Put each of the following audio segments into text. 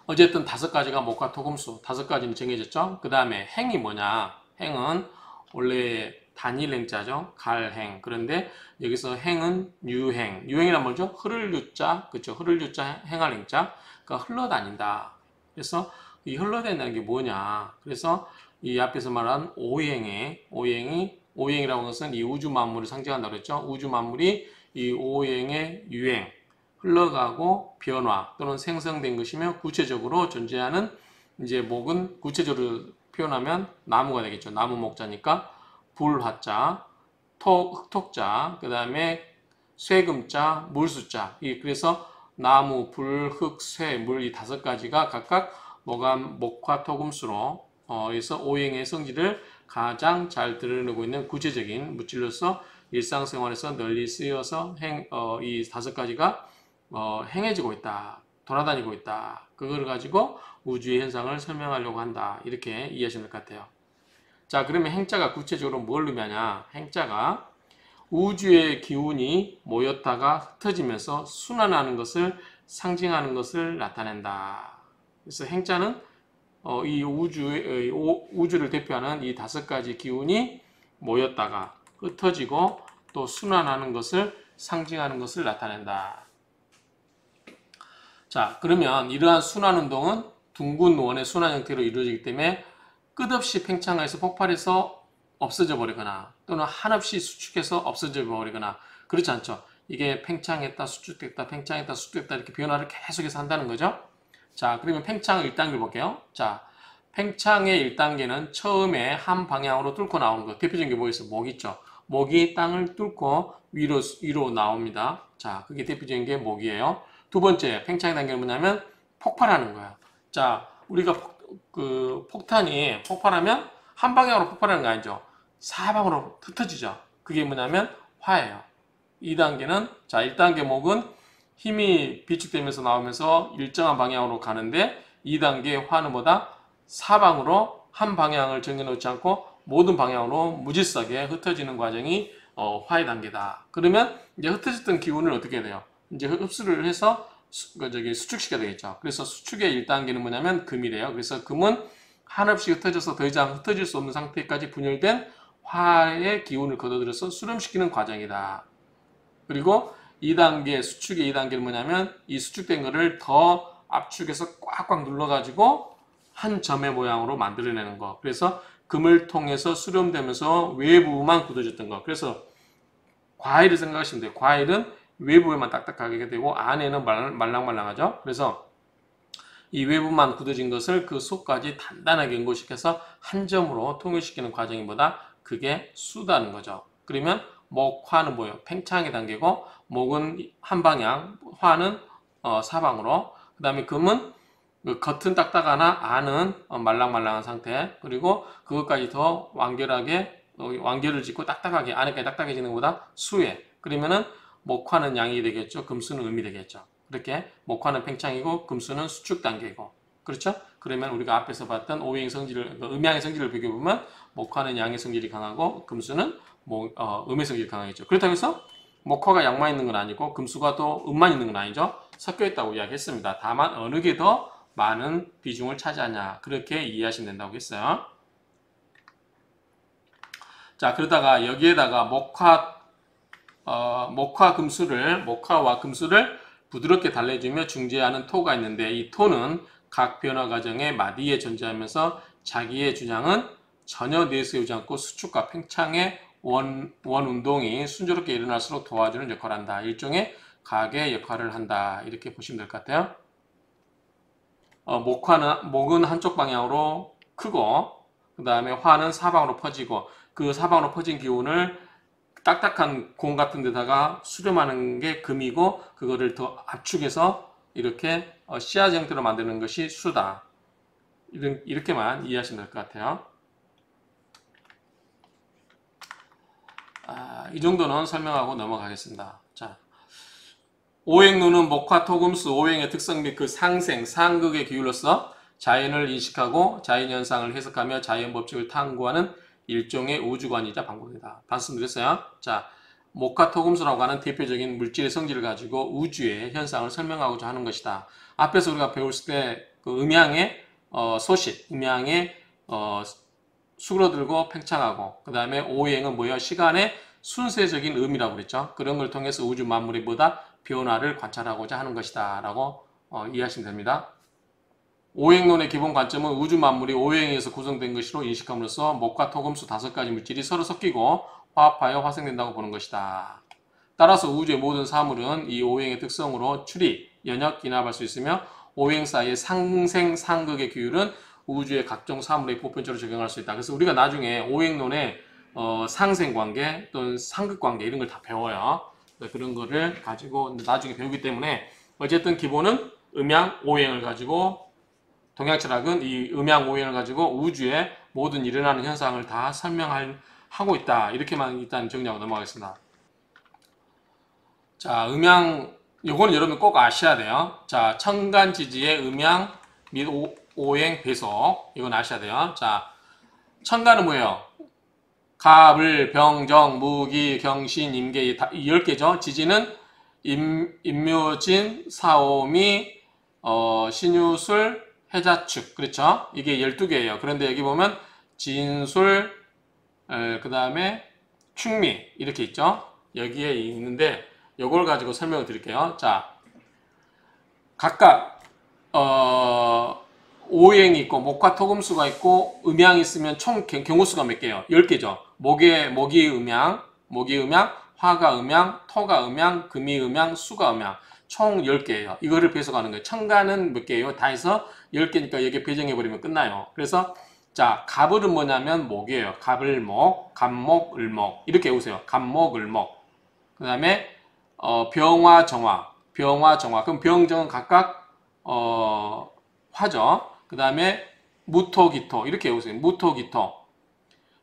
어쨌든 다섯 가지가 목화 토금수, 다섯 가지는 정해졌죠. 그 다음에 행이 뭐냐? 행은 원래 단일 행자죠. 갈행. 그런데 여기서 행은 유행. 유행이란 뭐죠? 흐를 유자, 그쵸? 흐를 유자, 행할 행자. 그러니까 흘러다닌다. 그래서 이 흘러다닌다는 게 뭐냐? 그래서 이 앞에서 말한 오행이라고 하는 것은 이 우주 만물을 상징한다고 그랬죠. 우주 만물이 이 오행의 유행, 흘러가고 변화 또는 생성된 것이며 구체적으로 존재하는 이제 목은 구체적으로 표현하면 나무가 되겠죠. 나무 목자니까 불화자, 흑톡자, 그 다음에 쇠금자, 물수자. 그래서 나무, 불, 흙, 쇠, 물 이 다섯 가지가 각각 목화 토금수로 해서 오행의 성질을 가장 잘 드러내고 있는 구체적인 물질로서 일상생활에서 널리 쓰여서 이 다섯 가지가 행해지고 있다. 돌아다니고 있다. 그걸 가지고 우주의 현상을 설명하려고 한다. 이렇게 이해하시면 될 것 같아요. 자, 그러면 행자가 구체적으로 뭘 의미하냐? 행자가 우주의 기운이 모였다가 흩어지면서 순환하는 것을 상징하는 것을 나타낸다. 그래서 행자는 이 우주를 대표하는 이 다섯 가지 기운이 모였다가 흩어지고 또 순환하는 것을 상징하는 것을 나타낸다. 자, 그러면 이러한 순환운동은 둥근 원의 순환 형태로 이루어지기 때문에 끝없이 팽창해서 폭발해서 없어져 버리거나 또는 한없이 수축해서 없어져 버리거나 그렇지 않죠. 이게 팽창했다 수축됐다 팽창했다 수축됐다 이렇게 변화를 계속해서 한다는 거죠. 자, 그러면 팽창 1단계 볼게요. 자, 팽창의 1단계는 처음에 한 방향으로 뚫고 나오는 거. 대표적인 게 뭐 있어? 목 있죠. 목이 땅을 뚫고 위로 나옵니다. 자, 그게 대표적인 게 목이에요. 두 번째 팽창의 단계는 뭐냐면 폭발하는 거야. 자, 우리가 폭탄이 폭발하면 한 방향으로 폭발하는 거 아니죠. 사방으로 흩어지죠. 그게 뭐냐면 화예요. 2단계는 자, 1단계 목은 힘이 비축되면서 나오면서 일정한 방향으로 가는데 2단계 화는 뭐다? 사방으로 한 방향을 정해놓지 않고 모든 방향으로 무질서하게 흩어지는 과정이 화의 단계다. 그러면 이제 흩어졌던 기운을 어떻게 해야 돼요? 이제 흡수를 해서 수축시켜야 되겠죠. 그래서 수축의 1단계는 뭐냐면 금이래요. 그래서 금은 한없이 흩어져서 더 이상 흩어질 수 없는 상태까지 분열된 화의 기운을 걷어들여서 수렴시키는 과정이다. 그리고 2단계 수축의 2단계는 뭐냐면 이 수축된 거를 더 압축해서 꽉꽉 눌러가지고 한 점의 모양으로 만들어내는 거. 그래서 금을 통해서 수렴되면서 외부만 굳어졌던 거. 그래서 과일을 생각하시면 돼요. 과일은 외부에만 딱딱하게 되고 안에는 말랑말랑하죠. 그래서 이 외부만 굳어진 것을 그 속까지 단단하게 연고시켜서 한 점으로 통일시키는 과정이 뭐다? 그게 수다는 거죠. 그러면 목화는 뭐예요? 팽창의 단계고 목은 한 방향, 화는 사방으로 그 다음에 금은 겉은 딱딱하나 안은 말랑말랑한 상태 그리고 그것까지 더 완결을 짓고 딱딱하게 안에까지 딱딱해지는 것보다 수에 그러면은 목화는 양이 되겠죠. 금수는 음이 되겠죠. 그렇게 목화는 팽창이고 금수는 수축 단계이고 그렇죠? 그러면 우리가 앞에서 봤던 오행 성질을 음양의 성질을 비교해보면 목화는 양의 성질이 강하고 금수는 음의 성질이 강하겠죠. 그렇다고 해서 목화가 양만 있는 건 아니고 금수가 또 음만 있는 건 아니죠. 섞여 있다고 이야기했습니다. 다만 어느 게 더 많은 비중을 차지하냐 그렇게 이해하시면 된다고 했어요. 자, 그러다가 여기에다가 목화와 금수를 부드럽게 달래주며 중재하는 토가 있는데 이 토는 각 변화 과정에 마디에 존재하면서 자기의 주장은 전혀 내세우지 않고 수축과 팽창의 원 운동이 순조롭게 일어날수록 도와주는 역할을 한다. 일종의 가게 역할을 한다. 이렇게 보시면 될 것 같아요. 목은 한쪽 방향으로 크고 그 다음에 화는 사방으로 퍼지고 그 사방으로 퍼진 기운을 딱딱한 공 같은 데다가 수렴하는 게 금이고 그거를 더 압축해서 이렇게 씨앗 형태로 만드는 것이 수다. 이렇게만 이해하시면 될 것 같아요. 이 정도는 설명하고 넘어가겠습니다. 자, 오행론은 목화토금수 오행의 특성 및 그 상극의 기울로서 자연을 인식하고 자연현상을 해석하며 자연법칙을 탐구하는 일종의 우주관이자 방법이다. 말씀드렸어요. 자, 목화토금수라고 하는 대표적인 물질의 성질을 가지고 우주의 현상을 설명하고자 하는 것이다. 앞에서 우리가 배웠을 때 그 음양의 소식, 음양의 수그러들고 팽창하고, 그 다음에 오행은 뭐예요? 시간의 순세적인 의미라고 그랬죠. 그런 걸 통해서 우주 만물의 뭐다? 변화를 관찰하고자 하는 것이다 라고 이해하시면 됩니다. 오행론의 기본 관점은 우주 만물이 오행에서 구성된 것으로 인식함으로써 목과 토금수 5가지 물질이 서로 섞이고 화합하여 화생된다고 보는 것이다. 따라서 우주의 모든 사물은 이 오행의 특성으로 출입, 연역, 기납할 수 있으며 오행 사이의 상생, 상극의 규율은 우주의 각종 사물에 보편적으로 적용할 수 있다. 그래서 우리가 나중에 오행론의 상생관계 또는 상극관계 이런 걸 다 배워요. 그런 거를 가지고 나중에 배우기 때문에 어쨌든 기본은 음양 오행을 가지고 동양철학은 이 음양 오행을 가지고 우주의 모든 일어나는 현상을 다 설명하고 있다. 이렇게만 일단 정리하고 넘어가겠습니다. 자, 음양 요거는 여러분 꼭 아셔야 돼요. 자, 천간지지의 음양 및 오행 배속 이건 아셔야 돼요. 자, 천간은 뭐예요? 갑을, 병, 정, 무기, 경신, 임계 이 10개죠. 지지는 임묘진, 사오미, 신유술, 해자축. 그렇죠? 이게 12개예요. 그런데 여기 보면 진술, 그 다음에 충미 이렇게 있죠. 여기에 있는데 요걸 가지고 설명을 드릴게요. 자, 각각 오행이 있고 목화 토금수가 있고 음양이 있으면 총 경우수가 몇 개예요? 10개죠. 목이 음양, 화가 음양, 토가 음양, 금이 음양, 수가 음양. 총 10개예요. 이거를 배속하는 거예요. 천간은 몇 개예요? 다 해서 10개니까 여기 배정해버리면 끝나요. 그래서 자, 갑을은 뭐냐면 목이에요. 갑을목, 갑목, 을목 이렇게 외우세요. 갑목, 을목. 그 다음에 병화, 정화. 그럼 병정은 각각 화죠. 그 다음에 무토, 기토 이렇게 외우세요. 무토, 기토.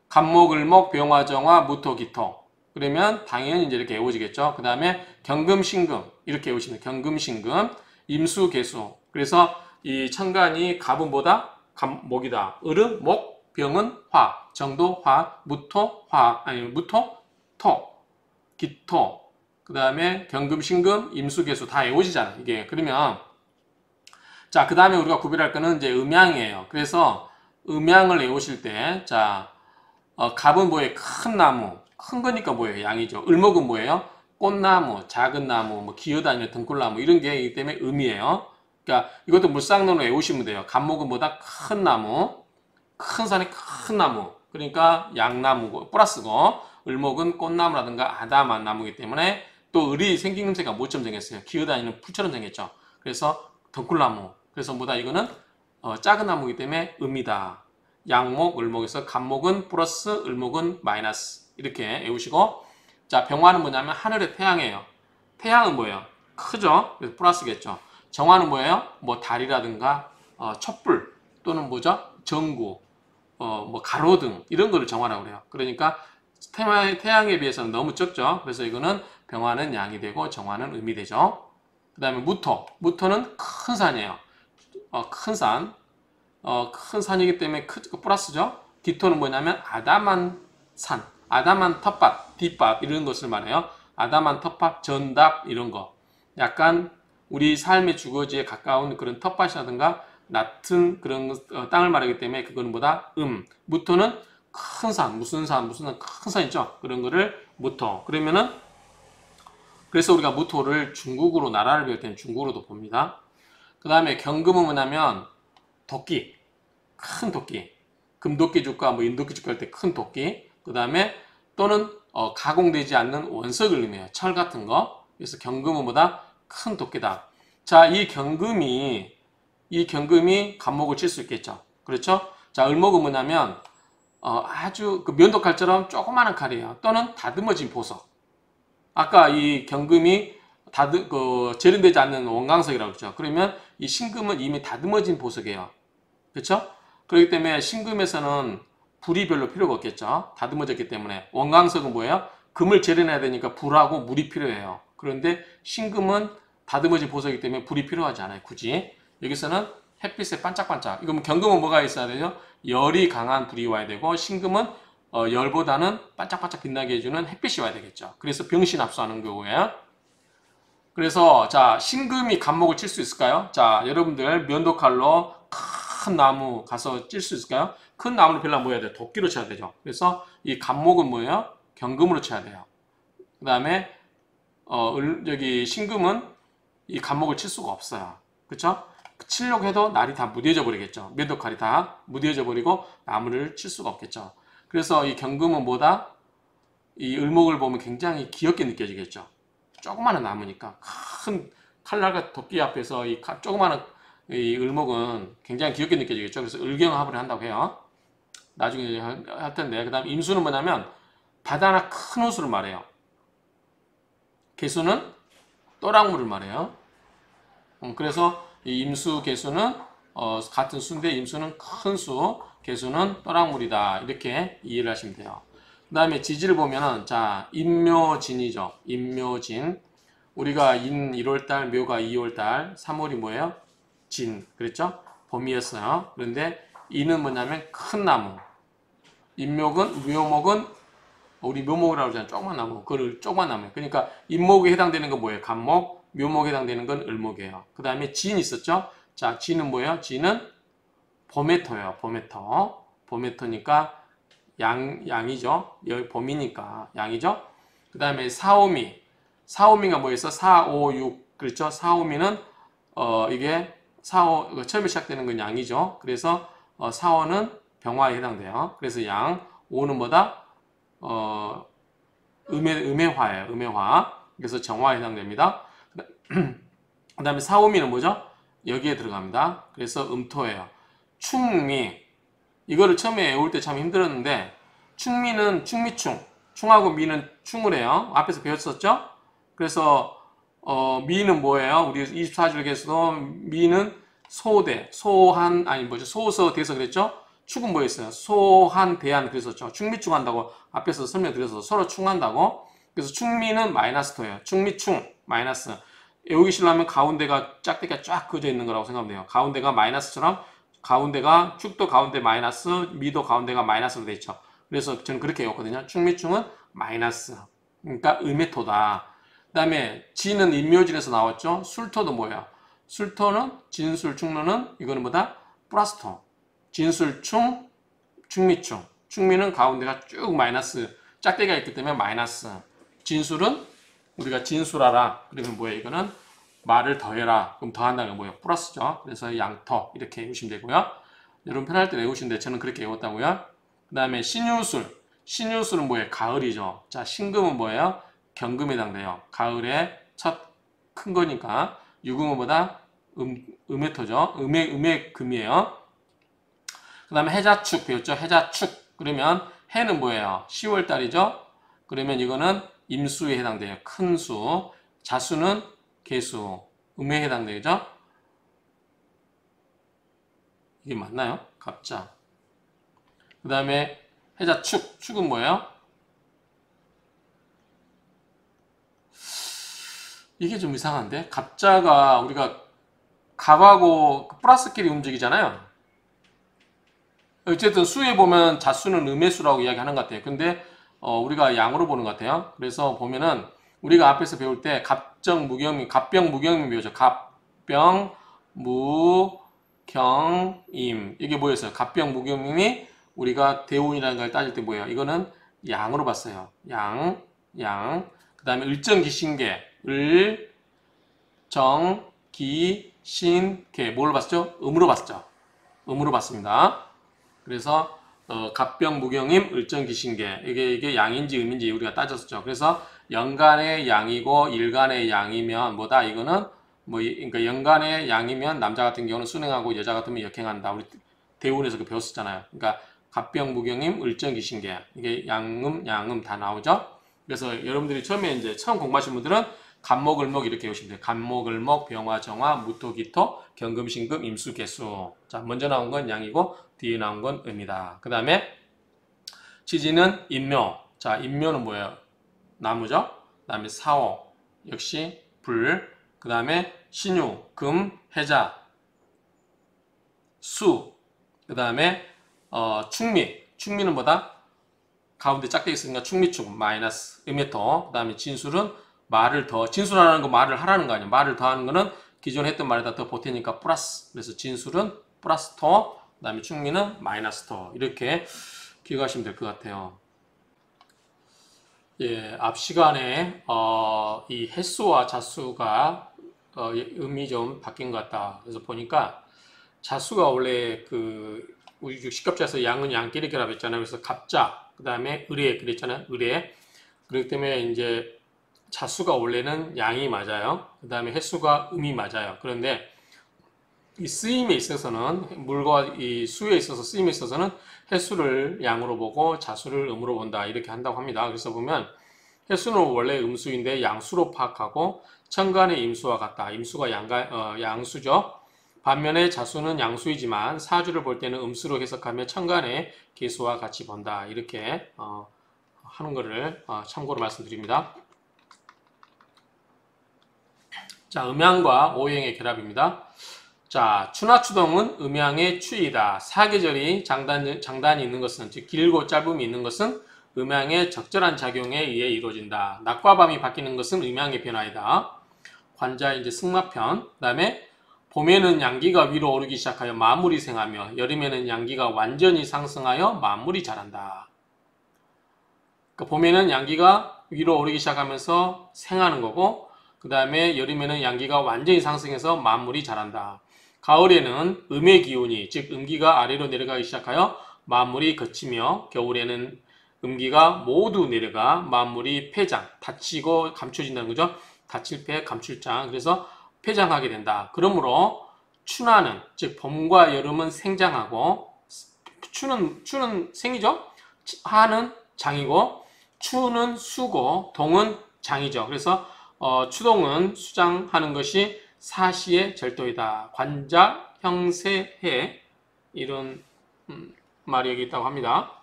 갑목, 을목, 병화, 정화, 무토, 기토. 그러면 당연히 이제 이렇게 외워지겠죠. 그 다음에 경금, 신금 이렇게 외우시면 경금, 신금, 임수, 계수. 그래서 이 천간이 갑은 뭐다? 목이다. 을은 목, 병은 화, 정도 화, 무토, 토, 기토. 그 다음에 경금, 신금, 임수, 계수 다 외워지잖아. 이게 그러면 자, 그 다음에 우리가 구별할 거는 이제 음양이에요. 그래서 음양을 외우실 때, 자, 갑은 뭐예요? 큰 나무. 큰 거니까 뭐예요? 양이죠. 을목은 뭐예요? 꽃나무, 작은 나무, 뭐 기어다니는 등굴나무 이런 게 있기 때문에 음이에요. 그러니까 이것도 물상론으로 외우시면 돼요. 갑목은 뭐다? 큰 나무, 큰 산에 큰 나무. 그러니까 양나무고 플러스고 을목은 꽃나무라든가 아담한 나무이기 때문에 또 을이 생긴 금새가 뭐처럼 생겼어요? 기어다니는 풀처럼 생겼죠. 그래서 등굴나무. 그래서 뭐다? 이거는 작은 나무이기 때문에 음이다. 양목, 을목에서 갑목은 플러스, 을목은 마이너스. 이렇게 외우시고 자, 병화는 뭐냐면 하늘의 태양이에요. 태양은 뭐예요? 크죠? 그래서 플러스겠죠. 정화는 뭐예요? 뭐 달이라든가 촛불 또는 뭐죠? 전구, 뭐 가로등 이런 거를 정화라고 그래요. 그러니까 태양에 비해서는 너무 적죠. 그래서 이거는 병화는 양이 되고 정화는 음이 되죠. 그 다음에 무토는 큰 산이에요. 큰 산. 큰 산이기 때문에 플러스죠. 기토는 뭐냐면 아담한 산, 아담한 텃밭, 뒷밭 이런 것을 말해요. 아담한 텃밭, 전답 이런 거. 약간 우리 삶의 주거지에 가까운 그런 텃밭이라든가 낮은 그런 땅을 말하기 때문에 그거는 뭐다? 무토는 큰 산, 무슨 큰 산 있죠? 그런 거를 무토. 그러면은 그래서 우리가 무토를 중국으로 나라를 배울 때는 중국으로도 봅니다. 그 다음에 경금은 뭐냐면 도끼, 큰 도끼, 금도끼 줄까 뭐 인도끼 줄까 할 때 큰 도끼. 그 다음에 또는 가공되지 않는 원석을 의미해요. 철 같은 거. 그래서 경금은 뭐다? 큰 도끼다. 자, 이 경금이 갑목을 칠 수 있겠죠. 그렇죠? 자, 을목은 뭐냐면 아주 그 면도칼처럼 조그마한 칼이에요. 또는 다듬어진 보석. 아까 이 경금이 재련되지 않는 원광석이라고 그랬죠. 그러면 이 신금은 이미 다듬어진 보석이에요. 그렇죠? 그렇기 때문에 신금에서는 불이 별로 필요가 없겠죠. 다듬어졌기 때문에. 원광석은 뭐예요? 금을 재련해야 되니까 불하고 물이 필요해요. 그런데 신금은 다듬어진 보석이기 때문에 불이 필요하지 않아요. 굳이. 여기서는 햇빛에 반짝반짝. 이거 경금은 뭐가 있어야 되죠? 열이 강한 불이 와야 되고 신금은 열보다는 반짝반짝 빛나게 해주는 햇빛이 와야 되겠죠. 그래서 병신합수하는 거고요. 그래서 자, 신금이 갑목을 칠 수 있을까요? 자, 여러분들 면도칼로 큰 나무 가서 찔 수 있을까요? 큰 나무를 베려면 뭐 해야 돼? 도끼로 쳐야 되죠. 그래서 이 간목은 뭐예요? 경금으로 쳐야 돼요. 그 다음에 여기 신금은 이 간목을 칠 수가 없어요. 그쵸? 치려고 해도 날이 다 무뎌져 버리겠죠. 몇 역할이 다 무뎌져 버리고 나무를 칠 수가 없겠죠. 그래서 이 경금은 뭐다? 이 을목을 보면 굉장히 귀엽게 느껴지겠죠. 조그마한 나무니까 큰 칼날과 도끼 앞에서 이 조그마한 이 을목은 굉장히 귀엽게 느껴지겠죠. 그래서 을경합을 한다고 해요. 나중에 할 텐데, 그 다음 임수는 뭐냐면 바다나 큰 호수를 말해요. 개수는 또랑물을 말해요. 그래서 이 임수, 개수는 같은 수인데 임수는 큰 수, 개수는 또랑물이다. 이렇게 이해를 하시면 돼요. 그 다음에 지지를 보면은 자 인묘진이죠. 인묘진. 우리가 인 1월달, 묘가 2월달, 3월이 뭐예요? 진. 그랬죠? 봄이었어요. 그런데 인은 뭐냐면 큰 나무. 인묘은 묘목은 우리 묘목이라고 하잖아요. 조그만 나무. 그 조그만 나무. 그러니까 인목에 해당되는 건 뭐예요? 간목. 묘목에 해당되는 건 을목이에요. 그 다음에 진 있었죠? 자, 진은 뭐예요? 진은 봄에토예요. 봄에토. 봄에토니까 양이죠. 여기 봄이니까 양이죠. 그 다음에 사오미. 사오미가 뭐였어? 4, 5, 6. 그렇죠? 사오미는 이게 처음에 시작되는 건 양이죠. 그래서 사오는 병화에 해당돼요. 그래서 양. 5는 뭐다? 음해화예요. 음해화. 그래서 정화에 해당됩니다. 그 다음에 사오미는 뭐죠? 여기에 들어갑니다. 그래서 음토예요. 충미. 이거를 처음에 외울 때 참 힘들었는데 충미는 충미충. 충하고 미는 충을 해요. 앞에서 배웠었죠? 그래서 미는 뭐예요? 우리 24절 계수도 미는 소대, 소한, 아니 뭐죠? 소서, 대서 그랬죠? 축은 뭐였어요? 소한, 대한 그랬었죠. 충미충 한다고 앞에서 설명드려서 서로 충한다고. 그래서 충미는 마이너스 토예요. 충미충, 마이너스. 외우기 싫으면 가운데가 짝대기가 쫙 그어져 있는 거라고 생각하면 돼요. 가운데가 마이너스처럼 가운데가 축도 가운데 마이너스, 미도 가운데가 마이너스로 돼 있죠. 그래서 저는 그렇게 외웠거든요. 충미충은 마이너스. 그러니까 음해토다. 그 다음에 진은 인묘진에서 나왔죠. 술토도 뭐예요? 술토는 진술, 충로는 이거는 뭐다? 플러스토. 진술충, 충미충. 충미는 가운데가 쭉 마이너스 짝대기가 있기 때문에 마이너스. 진술은 우리가 진술하라. 그러면 뭐예요? 이거는 말을 더해라. 그럼 더한다는 게 뭐예요? 플러스죠. 그래서 양터 이렇게 외우시면 되고요. 여러분 편할 때 외우시는데 저는 그렇게 외웠다고요. 그 다음에 신유술. 신유술은 뭐예요? 가을이죠. 자, 신금은 뭐예요? 경금에 해당돼요. 가을에 첫 큰 거니까. 유금은 뭐다? 음해토죠. 음해 금이에요. 그 다음에 해자축 배웠죠? 해자축. 그러면 해는 뭐예요? 10월 달이죠? 그러면 이거는 임수에 해당돼요. 큰 수. 자수는 개수. 음에 해당되죠? 이게 맞나요? 갑자. 그 다음에 해자축. 축은 뭐예요? 이게 좀 이상한데? 갑자가 우리가 갑하고 플러스끼리 움직이잖아요. 어쨌든 수에 보면 자수는 음해수라고 이야기하는 것 같아요. 근데 우리가 양으로 보는 것 같아요. 그래서 보면은 우리가 앞에서 배울 때 갑정 무경임, 갑병 무경임 배우죠. 갑병 무경임. 이게 뭐였어요? 갑병 무경임이 우리가 대운이라는 걸 따질 때 뭐예요? 이거는 양으로 봤어요. 양. 그 다음에 을정기신계. 을정기신계. 뭘로 봤죠? 음으로 봤죠. 음으로 봤습니다. 그래서 갑병 무경임 을정기신계 이게 양인지 음인지 우리가 따졌었죠. 그래서 연간의 양이고 일간의 양이면 뭐다? 이거는 그러니까 연간의 양이면 남자 같은 경우는 순행하고 여자 같으면 역행한다. 우리 대운에서 그 배웠었잖아요. 그러니까 갑병 무경임 을정기신계 이게 양음 다 나오죠. 그래서 여러분들이 처음 공부하신 분들은 간목, 을목 이렇게 외우시면 돼요. 간목, 을목, 병화, 정화, 무토, 기토, 경금, 신금, 임수, 개수. 자, 먼저 나온 건 양이고 뒤에 나온 건 음이다. 그 다음에 지지는 인묘. 자, 인묘는 뭐예요? 나무죠. 그 다음에 사오. 역시 불. 그 다음에 신유, 금, 해자, 수. 그 다음에 충미. 충미는 뭐다? 가운데 짝대기 있으니까 충미충 마이너스 음해토. 그 다음에 진술은 말을 더, 진술하라는 거 말을 하라는 거 아니에요. 말을 더하는 거는 기존에 했던 말에다 더 보태니까 플러스. 그래서 진술은 플러스 토, 그 다음에 충미는 마이너스 토. 이렇게 기억하시면 될 것 같아요. 예, 앞 시간에 이 횟수와 자수가 의미 좀 바뀐 것 같다. 그래서 보니까 자수가 원래 그 우리 식갑자에서 양은 양끼리라고 했잖아요. 그래서 갑자, 그 다음에 의뢰 그랬잖아요. 의뢰. 그렇기 때문에 이제 자수가 원래는 양이 맞아요. 그 다음에 횟수가 음이 맞아요. 그런데 이 쓰임에 있어서는 물과 이 수에 있어서 쓰임에 있어서는 횟수를 양으로 보고 자수를 음으로 본다. 이렇게 한다고 합니다. 그래서 보면 횟수는 원래 음수인데 양수로 파악하고 천간의 임수와 같다. 임수가 양수죠. 반면에 자수는 양수이지만 사주를 볼 때는 음수로 해석하며 천간의 계수와 같이 본다. 이렇게 하는 것을 참고로 말씀드립니다. 자, 음양과 오행의 결합입니다. 자, 추나추동은 음양의 추이다. 사계절이 장단이 있는 것은, 즉 길고 짧음이 있는 것은 음양의 적절한 작용에 의해 이루어진다. 낮과 밤이 바뀌는 것은 음양의 변화이다. 관자 이제 승마편. 그다음에 봄에는 양기가 위로 오르기 시작하여 만물이 생하며 여름에는 양기가 완전히 상승하여 만물이 자란다. 그러니까 봄에는 양기가 위로 오르기 시작하면서 생하는 거고, 그 다음에 여름에는 양기가 완전히 상승해서 만물이 자란다. 가을에는 음의 기운이, 즉 음기가 아래로 내려가기 시작하여 만물이 걷히며 겨울에는 음기가 모두 내려가 만물이 폐장, 닫히고 감춰진다는 거죠. 닫힐패 감출장. 그래서 폐장하게 된다. 그러므로 추나는, 즉 봄과 여름은 생장하고, 추는 생이죠. 하는 장이고, 추는 수고, 동은 장이죠. 그래서 추동은 수장하는 것이 사시의 절도이다. 관자, 형세, 해, 이런 말이 여기 있다고 합니다.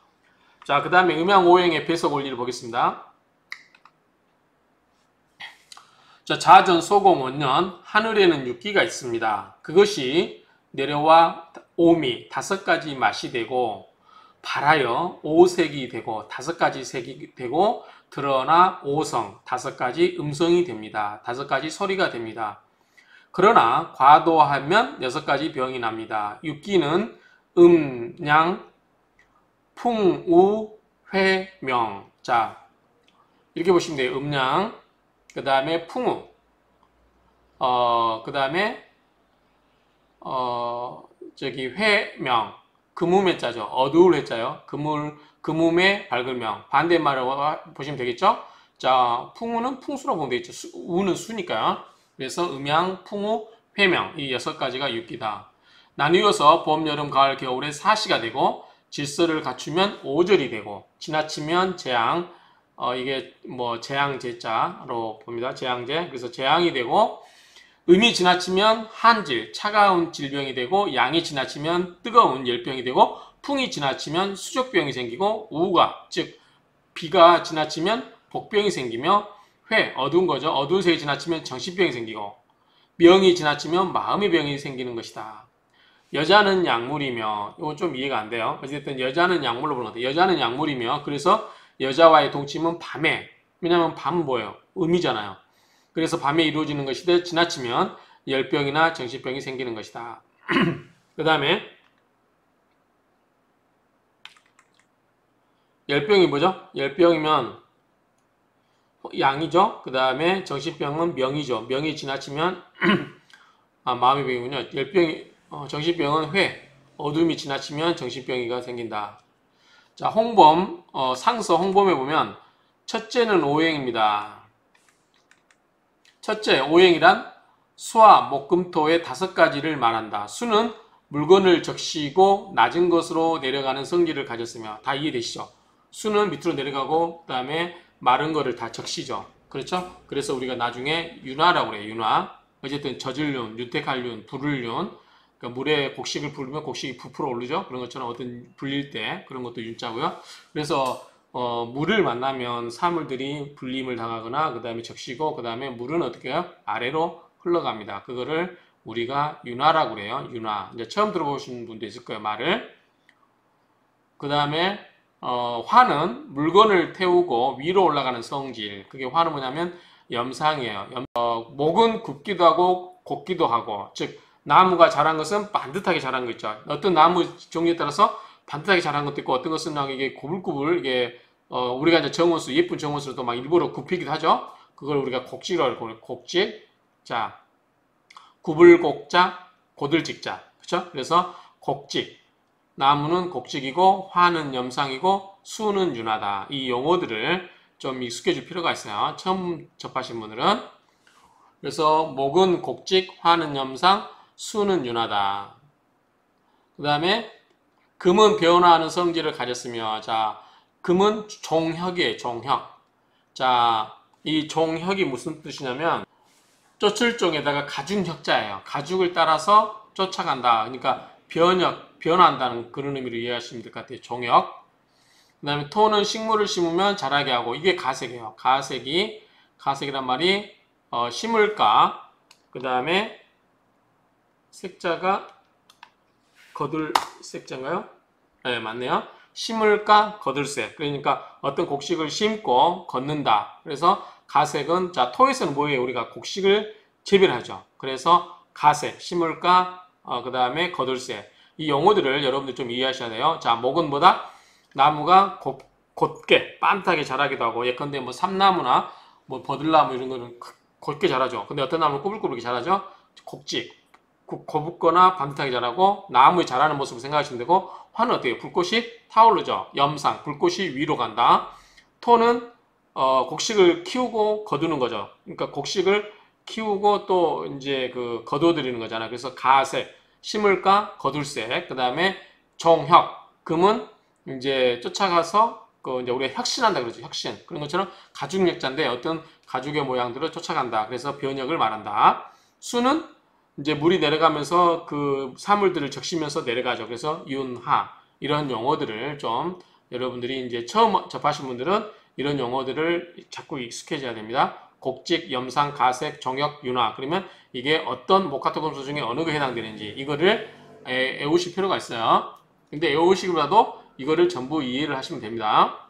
자, 그 다음에 음양오행의 배석 원리를 보겠습니다. 자, 자전, 소공, 원년, 하늘에는 육기가 있습니다. 그것이 내려와 오미, 5가지 맛이 되고, 발하여 오색이 되고, 5가지 색이 되고, 드러나 오성, 5가지 음성이 됩니다. 5가지 소리가 됩니다. 그러나 과도하면 6가지 병이 납니다. 육기는 양, 풍, 우, 회, 명. 자, 이렇게 보시면 돼요. 양, 그 다음에 풍우, 그 다음에 회명, 금음의 자죠. 어두울 회자요. 금음의 밝을명. 반대말로 보시면 되겠죠? 자, 풍우는 풍수라고 보면 되겠죠. 우는 수니까요. 그래서 음양, 풍우, 회명, 이 6가지가 육기다. 나뉘어서 봄, 여름, 가을, 겨울에 사시가 되고, 질서를 갖추면 오절이 되고, 지나치면 재앙, 이게 뭐 재앙제자로 봅니다. 재앙제. 그래서 재앙이 되고, 음이 지나치면 한질, 차가운 질병이 되고, 양이 지나치면 뜨거운 열병이 되고, 풍이 지나치면 수족병이 생기고, 우가, 즉 비가 지나치면 복병이 생기며, 회, 어두운 거죠. 어두운 색이 지나치면 정신병이 생기고, 명이 지나치면 마음의 병이 생기는 것이다. 여자는 약물이며, 이건 좀 이해가 안 돼요. 어쨌든 여자는 약물로 보는 것 같아요. 여자는 약물이며, 그래서 여자와의 동침은 밤에, 왜냐면 밤은 뭐예요? 음이잖아요. 그래서 밤에 이루어지는 것이되 지나치면 열병이나 정신병이 생기는 것이다. 그 다음에 열병이 뭐죠? 열병이면 양이죠. 그 다음에 정신병은 명이죠. 명이 지나치면 마음의 병이군요. 정신병은 회, 어둠이 지나치면 정신병이가 생긴다. 자, 홍범, 상서 홍범에 보면 첫째는 오행입니다. 첫째, 오행이란 수화, 목금토의 5가지를 말한다. 수는 물건을 적시고 낮은 것으로 내려가는 성질을 가졌으며, 다 이해되시죠? 수는 밑으로 내려가고 그 다음에 마른 거를 다 적시죠. 그렇죠? 그래서 우리가 나중에 윤화라고 그래요. 윤화. 어쨌든 젖을윤, 윤택할윤, 불을윤. 그러니까 물에 곡식을 부르면 곡식이 부풀어 오르죠. 그런 것처럼 어떤 불릴 때 그런 것도 윤자고요. 그래서 물을 만나면 사물들이 불림을 당하거나 그 다음에 적시고 그 다음에 물은 어떻게 해요? 아래로 흘러갑니다. 그거를 우리가 윤화라고 그래요. 윤화. 이제 처음 들어보신 분도 있을 거예요. 말을. 그 다음에 화는 물건을 태우고 위로 올라가는 성질. 그게 화는 뭐냐면 염상이에요. 목은 굽기도 하고 곱기도 하고, 즉 나무가 자란 것은 반듯하게 자란 거 있죠. 어떤 나무 종류에 따라서 반듯하게 자란 것도 있고 어떤 것은 막 이게 고불고불 이게 우리가 이제 정원수 예쁜 정원수로도 막 일부러 굽히기도 하죠. 그걸 우리가 곡직이라고 하고 곡직. 자, 구불곡자, 고들직자. 그렇죠? 그래서 곡직. 나무는 곡직이고 화는 염상이고 수는 윤하다. 이 용어들을 좀 익숙해질 필요가 있어요. 처음 접하신 분들은. 그래서 목은 곡직, 화는 염상, 수는 윤하다. 그 다음에 금은 변화하는 성질을 가졌으며, 자, 금은 종혁이에요, 종혁. 자, 이 종혁이 무슨 뜻이냐면, 쫓을 종에다가 가중혁자예요. 가죽을 따라서 쫓아간다. 그러니까 변화한다는 그런 의미로 이해하시면 될 것 같아요. 종혁. 그 다음에 토는 식물을 심으면 자라게 하고, 이게 가색이에요. 가색이란 말이, 심을까. 그 다음에 색자가 거들 색자인가요? 네, 맞네요. 심을까 거들색. 그러니까 어떤 곡식을 심고 걷는다. 그래서 가색은 자 토에서는 뭐예요? 우리가 곡식을 재배를 하죠. 그래서 가색, 심을까, 그 다음에 거들색. 이 용어들을 여러분들 좀 이해하셔야 돼요. 자, 목은 뭐다? 나무가 곧게 빤하게 자라기도 하고 예컨대 뭐 삼나무나 뭐 버들나무 이런 거는 곧게 자라죠. 근데 어떤 나무는 꾸불꾸불하게 자라죠. 곡직. 거붙거나 반듯하게 자라고 나무에 자라는 모습을 생각하시면 되고 화는 어때요? 불꽃이 타오르죠. 염상, 불꽃이 위로 간다. 토는 곡식을 키우고 거두는 거죠. 그러니까 곡식을 키우고 또 이제 그 거둬들이는 거잖아요. 그래서 가색, 심을까, 거둘색. 그 다음에 종혁, 금은 이제 쫓아가서 그 이제 우리가 혁신한다 그러죠. 혁신. 그런 것처럼 가죽력자인데 어떤 가죽의 모양들을 쫓아간다. 그래서 변혁을 말한다. 수는 이제 물이 내려가면서 그 사물들을 적시면서 내려가죠. 그래서 윤하 이런 용어들을 좀 여러분들이 이제 처음 접하신 분들은 이런 용어들을 자꾸 익숙해져야 됩니다. 곡직, 염상, 가색, 종혁, 윤화. 그러면 이게 어떤 목화토금수 중에 어느 게 해당되는지 이거를 외우실 필요가 있어요. 근데 외우시기보다도 이거를 전부 이해를 하시면 됩니다.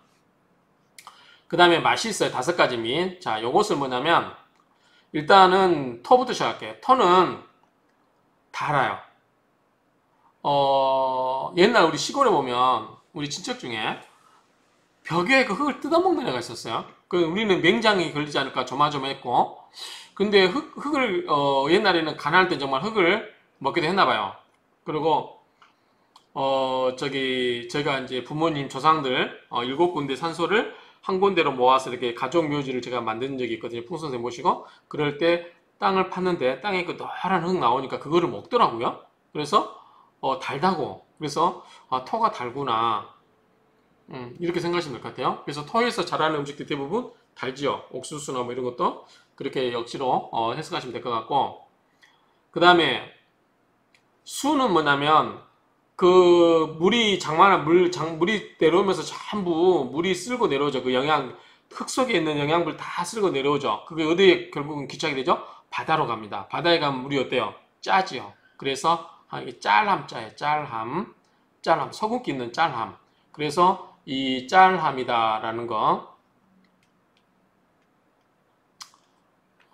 그 다음에 맛이 있어요. 5가지 민. 자, 요것은 뭐냐면 일단은 토부터 시작할게요. 토는 달아요. 옛날 우리 시골에 보면 우리 친척 중에 벽에 그 흙을 뜯어먹는 애가 있었어요. 그 우리는 맹장이 걸리지 않을까 조마조마했고, 근데 흙을 옛날에는 가난할 때 정말 흙을 먹기도 했나 봐요. 그리고 저희가 이제 부모님 조상들 7군데 산소를 한 군데로 모아서 이렇게 가족 묘지를 제가 만든 적이 있거든요. 풍선생 모시고 그럴 때 땅을 팠는데 땅에 그 노란 흙 나오니까 그거를 먹더라고요. 그래서 달다고. 그래서 토가 달구나. 이렇게 생각하시면 될 것 같아요. 그래서 토에서 자라는 음식들 대부분 달지요. 옥수수나 뭐 이런 것도 그렇게 역시로 해석하시면 될 것 같고, 그 다음에 수는 뭐냐면 그 물이 장만한 물이 내려오면서 전부 물이 쓸고 내려오죠. 그 흙 속에 있는 영양분 다 쓸고 내려오죠. 그게 어디에 결국은 기착이 되죠? 바다로 갑니다. 바다에 가면 물이 어때요? 짜지요. 그래서 이게 짤함자예요. 짤함. 서국기 있는 짤함. 그래서 이 짤함이다라는 거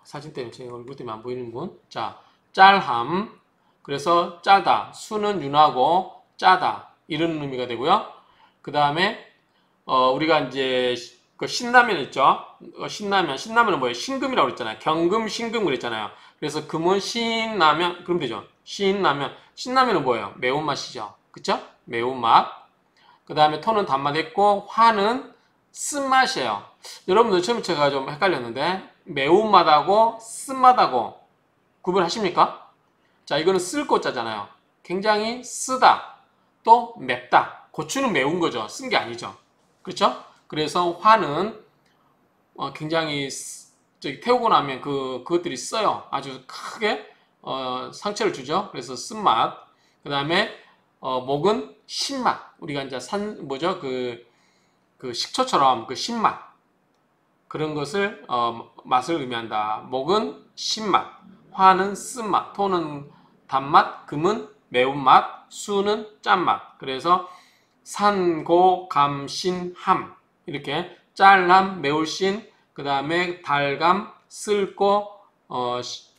사진 때문에 제 얼굴 때문에 안 보이는 분. 자, 짤함. 그래서 짜다. 수는 윤하고 짜다. 이런 의미가 되고요. 그 다음에 우리가 이제 그 신라면 있죠. 신라면은 뭐예요? 신금이라고 그랬잖아요. 경금, 신금 그랬잖아요. 그래서 금은 신라면, 그럼 되죠. 신라면은 뭐예요? 매운맛이죠. 그쵸? 매운맛. 그 다음에 토는 단맛했고 화는 쓴맛이에요. 여러분들 처음에 제가 좀 헷갈렸는데 매운맛하고 쓴맛하고 구별하십니까? 자, 이거는 쓸 고자잖아요. 굉장히 쓰다. 또 맵다. 고추는 매운 거죠. 쓴 게 아니죠. 그렇죠? 그래서 화는 굉장히 태우고 나면 그것들이 써요. 아주 크게 상처를 주죠. 그래서 쓴맛. 그 다음에 목은 신맛. 우리가 이제 뭐죠? 그 식초처럼 그 신맛. 그런 것을 맛을 의미한다. 목은 신맛. 화는 쓴맛. 토는 단맛. 금은 매운맛. 수는 짠맛. 그래서 산, 고, 감, 신, 함. 이렇게 짤함, 매울신, 그 다음에 달감, 쓸고,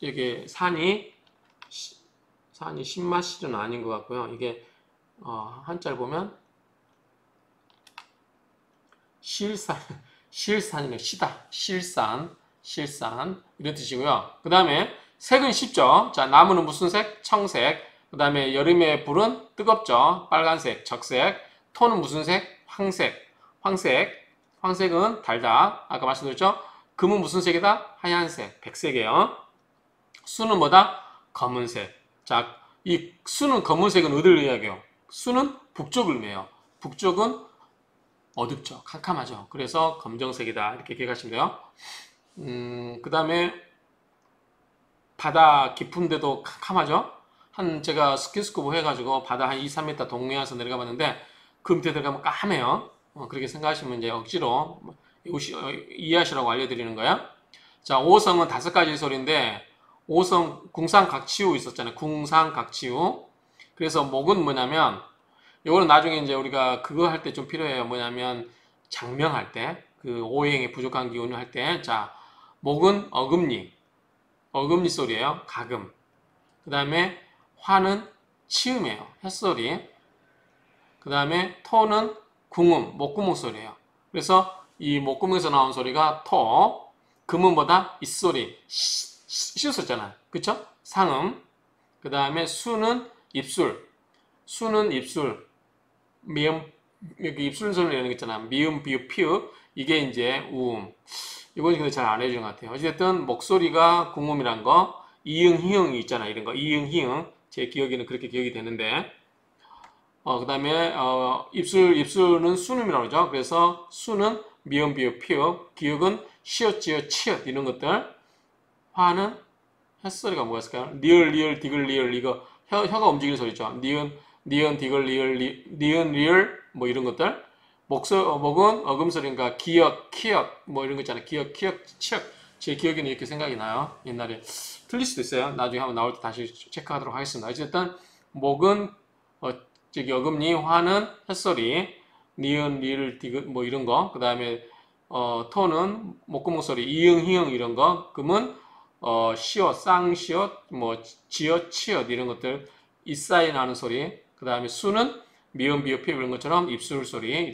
여기 산이 산이 신맛실은 아닌 것 같고요. 이게 한자를 보면 실산이네. 시다. 실산 이런 뜻이고요. 그 다음에 색은 쉽죠. 자, 나무는 무슨 색? 청색. 그 다음에 여름의 불은 뜨겁죠. 빨간색, 적색. 토는 무슨 색? 황색은 달다. 아까 말씀드렸죠. 금은 무슨 색이다? 하얀색, 백색이에요. 수는 뭐다? 검은색. 자, 이 수는 검은색은 어디를 이야기해요? 수는 북쪽을 의미해요. 북쪽은 어둡죠. 캄캄하죠. 그래서 검정색이다. 이렇게 기억하시면 돼요. 그 다음에 바다 깊은데도 캄캄하죠. 제가 스킨스쿠버 해가지고 바다 한 2, 3m 동해에서 내려가 봤는데 그 밑에 들어가면 까매요. 그렇게 생각하시면 이제 억지로 이해하시라고 알려드리는 거예요. 자, 5성은 5가지 소리인데 5성 궁상각치우 있었잖아요. 궁상각치우. 그래서 목은 뭐냐면 요거는 나중에 이제 우리가 그거 할 때 좀 필요해요. 뭐냐면 장명할 때 그 오행의 부족한 기운을 할 때 자, 목은 어금니 소리예요. 가금. 그 다음에 화는 치음이에요. 햇소리. 그 다음에 토는 궁음, 목구멍 소리예요. 그래서 이 목구멍에서 나온 소리가 토. 금은 뭐다? 이소리. 씌웠었잖아. 그쵸? 상음. 그 다음에 수는 입술. 미음, 여기 입술 소리 내는 거 있잖아. 미음, 비읍, 피읍. 이게 이제 우음. 이건 근데 잘 안 해주는 것 같아요. 어쨌든 목소리가 궁음이란 거. 이응, 희응이 있잖아. 이런 거. 이응, 희응. 제 기억에는 그렇게 기억이 되는데. 그 다음에, 입술은 순음이라고 그러죠. 그래서 수는 미음, 비읍, 피읍. 기역은 시옷, 지읒, 치읓. 이런 것들. 화는 햇소리가 뭐가 있을까요? 리을, 디글, 리을. 이거 혀가 움직이는 소리죠. 니은, 디글, 니은, 리을. 뭐 이런 것들. 목은 어금소리인가 기역, 키역. 뭐 이런 거 있잖아요. 기역, 키역, 치역. 제 기억에는 이렇게 생각이 나요. 옛날에. 틀릴 수도 있어요. 나중에 한번 나올 때 다시 체크하도록 하겠습니다. 어쨌든 목은 어금니, 화는 햇소리, 니은, 리을, 디귿 뭐 이런 거. 그 다음에 토는 목구멍 소리, 이응, 희응 이런 거. 금은 시옷, 쌍시옷, 뭐 지읒, 치읒 이런 것들. 이사이 나는 소리. 그 다음에 수는 미음, 비읍, 피읍 이런 것처럼 입술 소리.